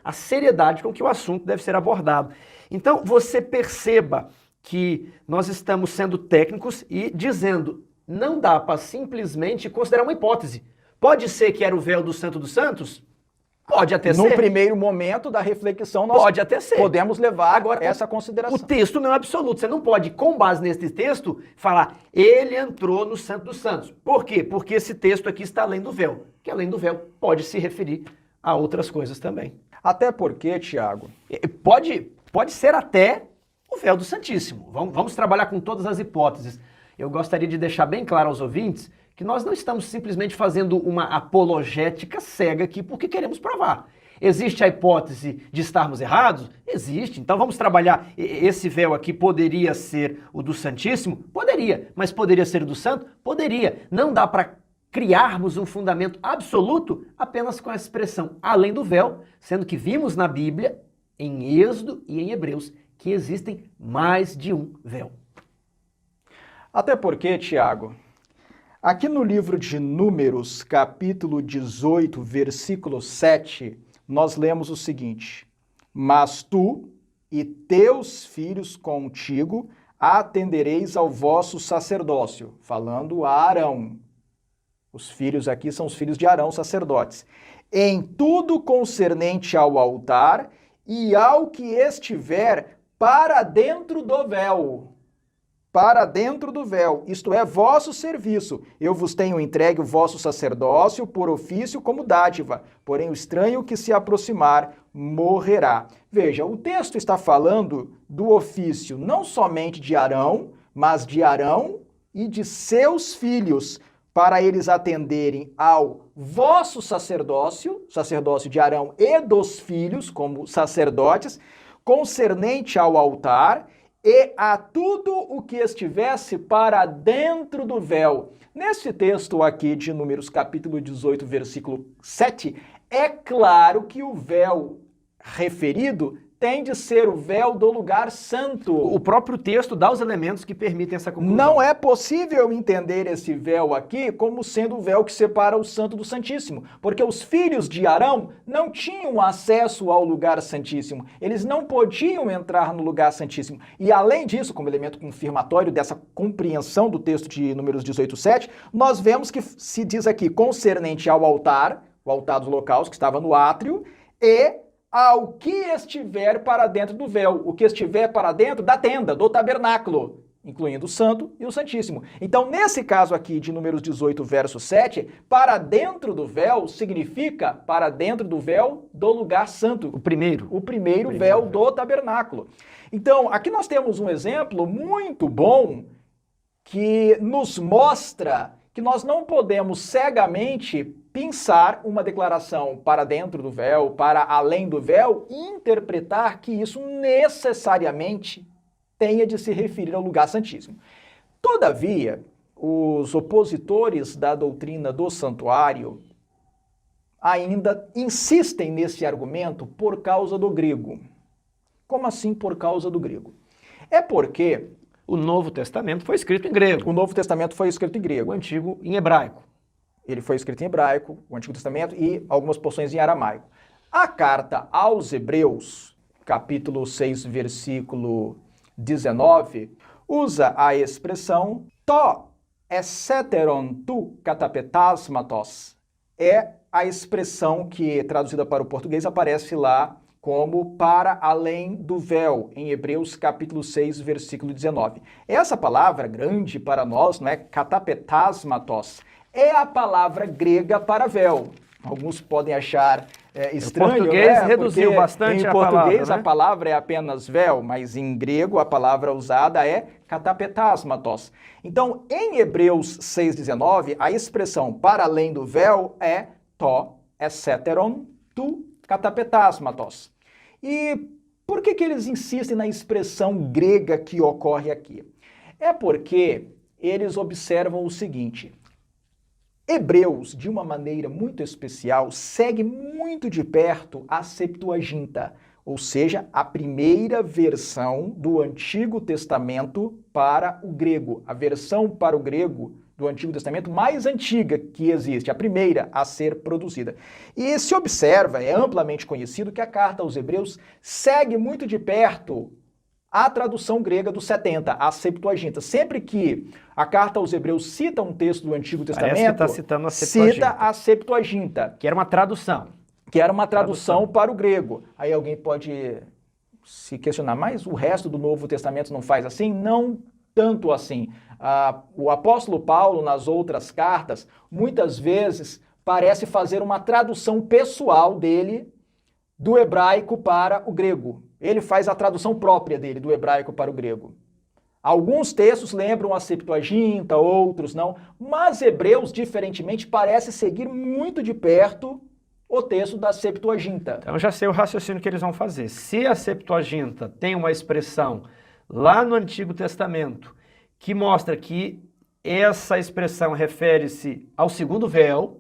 a seriedade com que o assunto deve ser abordado. Então você perceba que nós estamos sendo técnicos e dizendo não dá para simplesmente considerar uma hipótese. Pode ser que era o véu do Santo dos Santos? Pode até ser. No primeiro momento da reflexão, nós pode até ser. Podemos levar agora essa consideração. O texto não é absoluto. Você não pode, com base nesse texto, falar ele entrou no Santo dos Santos. Por quê? Porque esse texto aqui está além do véu. Que além do véu pode se referir a outras coisas também. Até porque, Tiago? Pode ser até o véu do Santíssimo. Vamos trabalhar com todas as hipóteses. Eu gostaria de deixar bem claro aos ouvintes que nós não estamos simplesmente fazendo uma apologética cega aqui porque queremos provar. Existe a hipótese de estarmos errados? Existe. Então vamos trabalhar. Esse véu aqui poderia ser o do Santíssimo? Poderia. Mas poderia ser o do Santo? Poderia. Não dá para criarmos um fundamento absoluto apenas com a expressão além do véu, sendo que vimos na Bíblia, em Êxodo e em Hebreus, que existem mais de um véu. Até porque, Tiago, aqui no livro de Números, capítulo 18, versículo 7, nós lemos o seguinte: mas tu e teus filhos contigo atendereis ao vosso sacerdócio, falando a Arão. Os filhos aqui são os filhos de Arão, sacerdotes. Em tudo concernente ao altar e ao que estiver para dentro do véu. Para dentro do véu, isto é, vosso serviço. Eu vos tenho entregue o vosso sacerdócio por ofício como dádiva, porém o estranho que se aproximar morrerá. Veja, o texto está falando do ofício não somente de Arão, mas de Arão e de seus filhos, para eles atenderem ao vosso sacerdócio, sacerdócio de Arão e dos filhos, como sacerdotes, concernente ao altar, e a tudo o que estivesse para dentro do véu. Nesse texto aqui de Números capítulo 18, versículo 7, é claro que o véu referido tem de ser o véu do lugar santo. O próprio texto dá os elementos que permitem essa conclusão. Não é possível entender esse véu aqui como sendo o véu que separa o Santo do Santíssimo, porque os filhos de Arão não tinham acesso ao lugar santíssimo. Eles não podiam entrar no lugar santíssimo. E além disso, como elemento confirmatório dessa compreensão do texto de Números 18:7, nós vemos que se diz aqui concernente ao altar, o altar dos holocaustos que estava no átrio, e ao que estiver para dentro do véu, o que estiver para dentro da tenda, do tabernáculo, incluindo o Santo e o Santíssimo. Então, nesse caso aqui de Números 18, verso 7, para dentro do véu significa para dentro do véu do lugar santo. O primeiro véu do tabernáculo. Então, aqui nós temos um exemplo muito bom que nos mostra que nós não podemos cegamente pensar uma declaração para dentro do véu, para além do véu, e interpretar que isso necessariamente tenha de se referir ao lugar santíssimo. Todavia, os opositores da doutrina do santuário ainda insistem nesse argumento por causa do grego. Como assim por causa do grego? É porque o Novo Testamento foi escrito em grego. O Novo Testamento foi escrito em grego. O Antigo em hebraico. Ele foi escrito em hebraico, o Antigo Testamento, e algumas porções em aramaico. A carta aos Hebreus, capítulo 6, versículo 19, usa a expressão to esseteron tu katapetasmatos. É a expressão que, traduzida para o português, aparece lá como para além do véu, em Hebreus capítulo 6, versículo 19. Essa palavra, grande para nós, não é? Katapetasmatos, é a palavra grega para véu. Alguns podem achar estranho, o português reduziu bastante a palavra. Em português a palavra é apenas véu, mas em grego a palavra usada é katapetasmatos. Então, em Hebreus 6,19, a expressão para além do véu é to esseteron tu katapetasmatos. E por que eles insistem na expressão grega que ocorre aqui? É porque eles observam o seguinte: Hebreus, de uma maneira muito especial, segue muito de perto a Septuaginta, ou seja, a primeira versão do Antigo Testamento para o grego, a versão para o grego do Antigo Testamento mais antiga que existe, a primeira a ser produzida. E se observa, é amplamente conhecido, que a carta aos Hebreus segue muito de perto a tradução grega do 70, a Septuaginta. Sempre que a carta aos Hebreus cita um texto do Antigo Testamento, tá citando a Septuaginta. Cita a Septuaginta. Que era uma tradução. Que era uma tradução para o grego. Aí alguém pode se questionar, mas o resto do Novo Testamento não faz assim? Não tanto assim. O apóstolo Paulo, nas outras cartas, muitas vezes parece fazer uma tradução pessoal dele do hebraico para o grego. Ele faz a tradução própria dele, do hebraico para o grego. Alguns textos lembram a Septuaginta, outros não, mas Hebreus, diferentemente, parece seguir muito de perto o texto da Septuaginta. Então já sei o raciocínio que eles vão fazer. Se a Septuaginta tem uma expressão lá no Antigo Testamento que mostra que essa expressão refere-se ao segundo véu,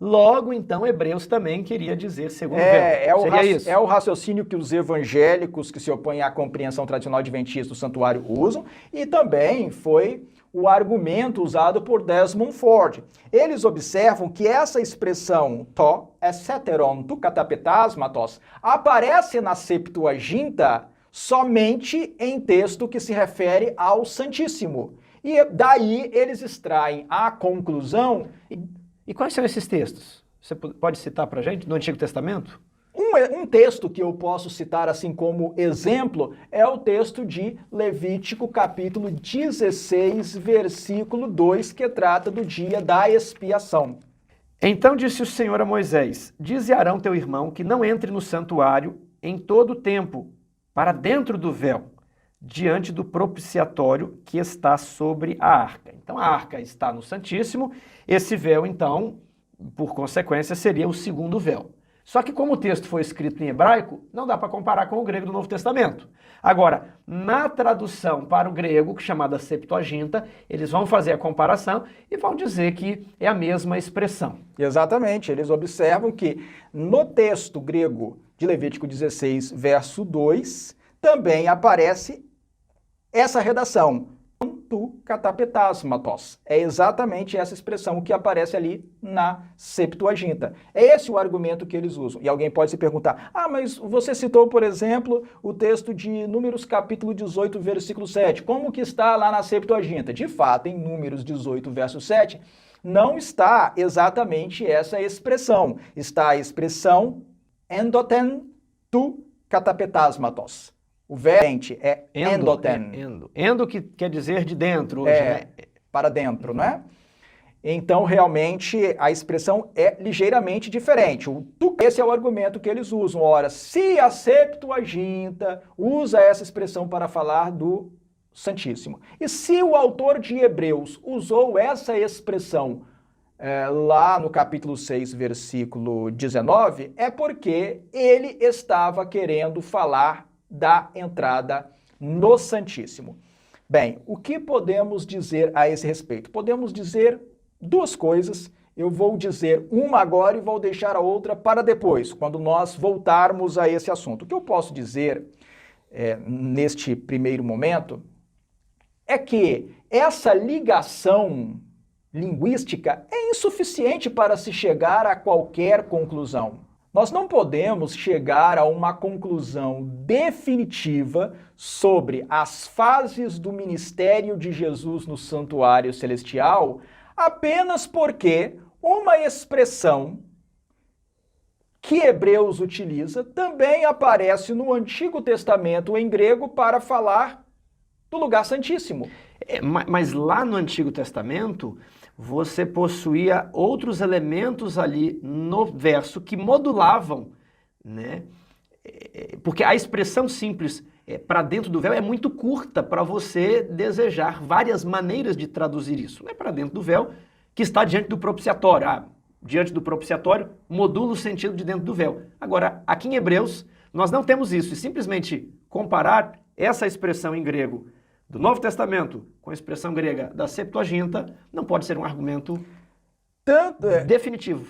logo, então, Hebreus também queria dizer segundo véu. Seria isso? É o raciocínio que os evangélicos que se opõem à compreensão tradicional adventista do santuário usam, e também foi o argumento usado por Desmond Ford. Eles observam que essa expressão to, estheteron tu katapetasmatos, aparece na Septuaginta somente em texto que se refere ao Santíssimo. E daí eles extraem a conclusão. E quais são esses textos? Você pode citar para a gente, no Antigo Testamento? Um texto que eu posso citar assim como exemplo é o texto de Levítico capítulo 16, versículo 2, que trata do dia da expiação. Então disse o Senhor a Moisés, dize a Arão teu irmão que não entre no santuário em todo o tempo, para dentro do véu, diante do propiciatório que está sobre a arca. Então a arca está no Santíssimo, esse véu então, por consequência, seria o segundo véu. Só que como o texto foi escrito em hebraico, não dá para comparar com o grego do Novo Testamento. Agora, na tradução para o grego, chamada Septuaginta, eles vão fazer a comparação e vão dizer que é a mesma expressão. Exatamente, eles observam que no texto grego de Levítico 16, verso 2, também aparece essa redação, tu katapetasmatos. É exatamente essa expressão que aparece ali na Septuaginta. É esse o argumento que eles usam. E alguém pode se perguntar, mas você citou, por exemplo, o texto de Números capítulo 18, versículo 7. Como que está lá na Septuaginta? De fato, em Números 18, verso 7, não está exatamente essa expressão. Está a expressão endoten tu katapetasmatos. O verbo é endoten. Endo que quer dizer de dentro. Hoje, né? Para dentro, não é? Então, realmente, a expressão é ligeiramente diferente. Esse é o argumento que eles usam. Ora, se a Septuaginta usa essa expressão para falar do Santíssimo, e se o autor de Hebreus usou essa expressão lá no capítulo 6, versículo 19, é porque ele estava querendo falar da entrada no Santíssimo. Bem, o que podemos dizer a esse respeito? Podemos dizer duas coisas. Eu vou dizer uma agora e vou deixar a outra para depois, quando nós voltarmos a esse assunto. O que eu posso dizer neste primeiro momento é que essa ligação linguística é insuficiente para se chegar a qualquer conclusão. Nós não podemos chegar a uma conclusão definitiva sobre as fases do ministério de Jesus no santuário celestial apenas porque uma expressão que Hebreus utiliza também aparece no Antigo Testamento em grego para falar do lugar santíssimo. Mas lá no Antigo Testamento, você possuía outros elementos ali no verso que modulavam, né? Porque a expressão simples para dentro do véu é muito curta para você desejar várias maneiras de traduzir isso. Não é para dentro do véu que está diante do propiciatório. Diante do propiciatório modula o sentido de dentro do véu. Agora, aqui em Hebreus, nós não temos isso. E simplesmente comparar essa expressão em grego do Novo Testamento com a expressão grega da Septuaginta não pode ser um argumento definitivo.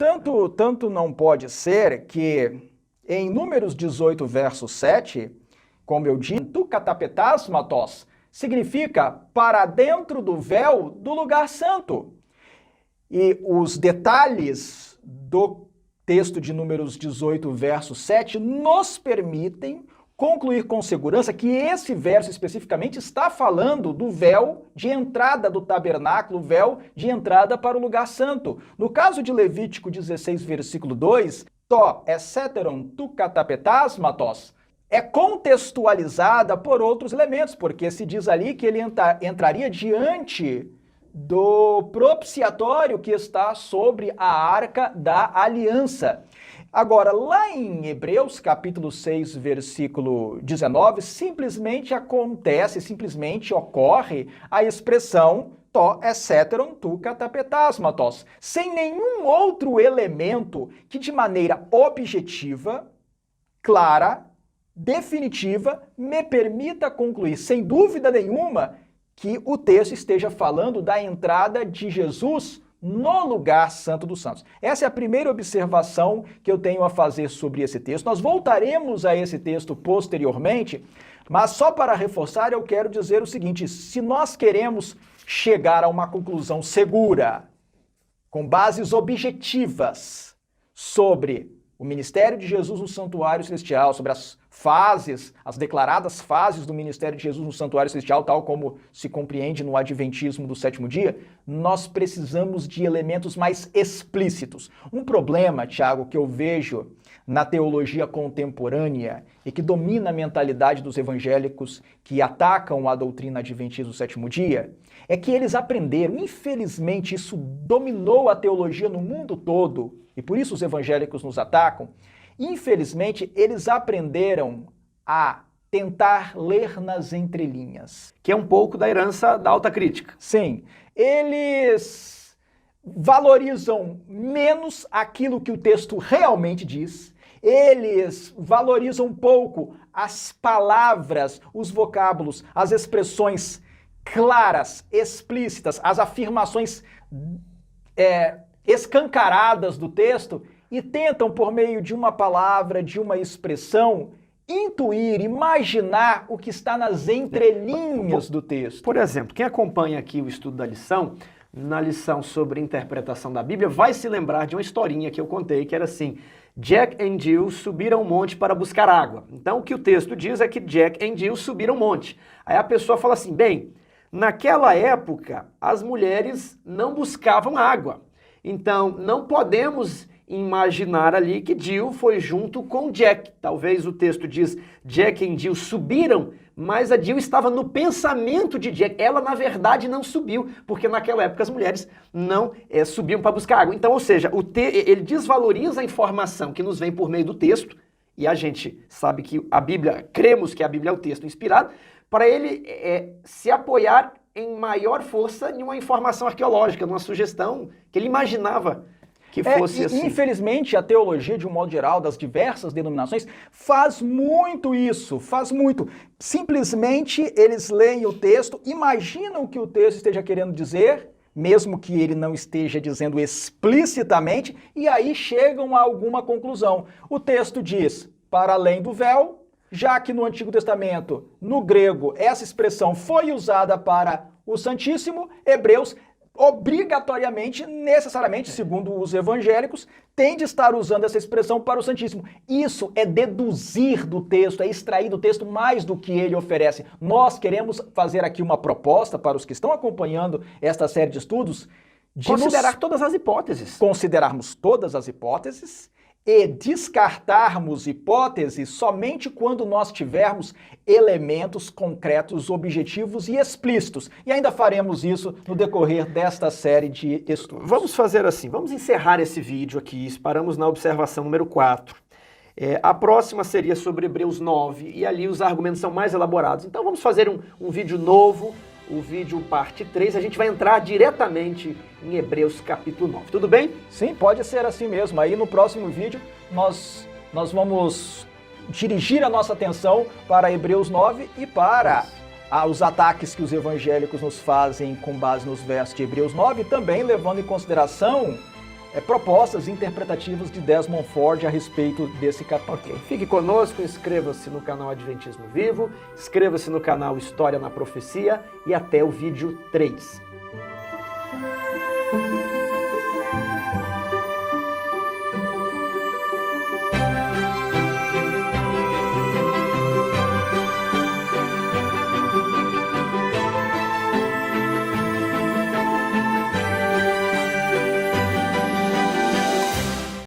Tanto não pode ser que em Números 18, verso 7, como eu disse, tu katapetasmatos, significa para dentro do véu do lugar santo. E os detalhes do texto de Números 18, verso 7, nos permitem concluir com segurança que esse verso especificamente está falando do véu de entrada do tabernáculo, véu de entrada para o lugar santo. No caso de Levítico 16, versículo 2, to esseteron tu katapetasmatos, é contextualizada por outros elementos, porque se diz ali que ele entraria diante do propiciatório que está sobre a Arca da Aliança. Agora, lá em Hebreus, capítulo 6, versículo 19, simplesmente ocorre a expressão to esseteron tu katapetasmatos, sem nenhum outro elemento que de maneira objetiva, clara, definitiva, me permita concluir, sem dúvida nenhuma, que o texto esteja falando da entrada de Jesus no lugar santo dos santos. Essa é a primeira observação que eu tenho a fazer sobre esse texto. Nós voltaremos a esse texto posteriormente, mas só para reforçar eu quero dizer o seguinte: se nós queremos chegar a uma conclusão segura, com bases objetivas sobre o ministério de Jesus no santuário celestial, sobre as declaradas fases do ministério de Jesus no santuário celestial, tal como se compreende no adventismo do sétimo dia, nós precisamos de elementos mais explícitos. Um problema, Tiago, que eu vejo na teologia contemporânea e que domina a mentalidade dos evangélicos que atacam a doutrina adventista do sétimo dia, é que eles aprenderam, infelizmente isso dominou a teologia no mundo todo, e por isso os evangélicos nos atacam. Infelizmente, eles aprenderam a tentar ler nas entrelinhas. Que é um pouco da herança da alta crítica. Sim. Eles valorizam menos aquilo que o texto realmente diz. Eles valorizam pouco as palavras, os vocábulos, as expressões claras, explícitas, as afirmações escancaradas do texto, e tentam, por meio de uma palavra, de uma expressão, intuir, imaginar o que está nas entrelinhas do texto. Por exemplo, quem acompanha aqui o estudo da lição, na lição sobre interpretação da Bíblia, vai se lembrar de uma historinha que eu contei, que era assim: Jack e Jill subiram um monte para buscar água. Então o que o texto diz é que Jack e Jill subiram um monte. Aí a pessoa fala assim: bem, naquela época as mulheres não buscavam água. Então não podemos imaginar ali que Jill foi junto com Jack. Talvez o texto diz Jack e Jill subiram, mas a Jill estava no pensamento de Jack. Ela, na verdade, não subiu, porque naquela época as mulheres não subiam para buscar água. Então, ou seja, ele desvaloriza a informação que nos vem por meio do texto, e a gente sabe que a Bíblia, cremos que a Bíblia é o texto inspirado, para ele se apoiar em maior força em uma informação arqueológica, numa sugestão que ele imaginava que fosse assim. Infelizmente, a teologia, de um modo geral, das diversas denominações, faz muito isso, faz muito. Simplesmente eles leem o texto, imaginam o que o texto esteja querendo dizer, mesmo que ele não esteja dizendo explicitamente, e aí chegam a alguma conclusão. O texto diz, para além do véu, já que no Antigo Testamento, no grego, essa expressão foi usada para o Santíssimo, Hebreus obrigatoriamente, necessariamente, segundo os evangélicos, tem de estar usando essa expressão para o Santíssimo. Isso é deduzir do texto, é extrair do texto mais do que ele oferece. Nós queremos fazer aqui uma proposta para os que estão acompanhando esta série de estudos, de considerar todas as hipóteses. Considerarmos todas as hipóteses e descartarmos hipóteses somente quando nós tivermos elementos concretos, objetivos e explícitos. E ainda faremos isso no decorrer desta série de estudos. Vamos fazer assim, vamos encerrar esse vídeo aqui, paramos na observação número 4. A próxima seria sobre Hebreus 9, e ali os argumentos são mais elaborados. Então vamos fazer um vídeo novo, o vídeo parte 3, a gente vai entrar diretamente em Hebreus capítulo 9. Tudo bem? Sim, pode ser assim mesmo. Aí no próximo vídeo nós vamos dirigir a nossa atenção para Hebreus 9 e para os ataques que os evangélicos nos fazem com base nos versos de Hebreus 9, também levando em consideração propostas interpretativas de Desmond Ford a respeito desse capítulo. Ok, fique conosco, inscreva-se no canal Adventismo Vivo, inscreva-se no canal História na Profecia e até o vídeo 3.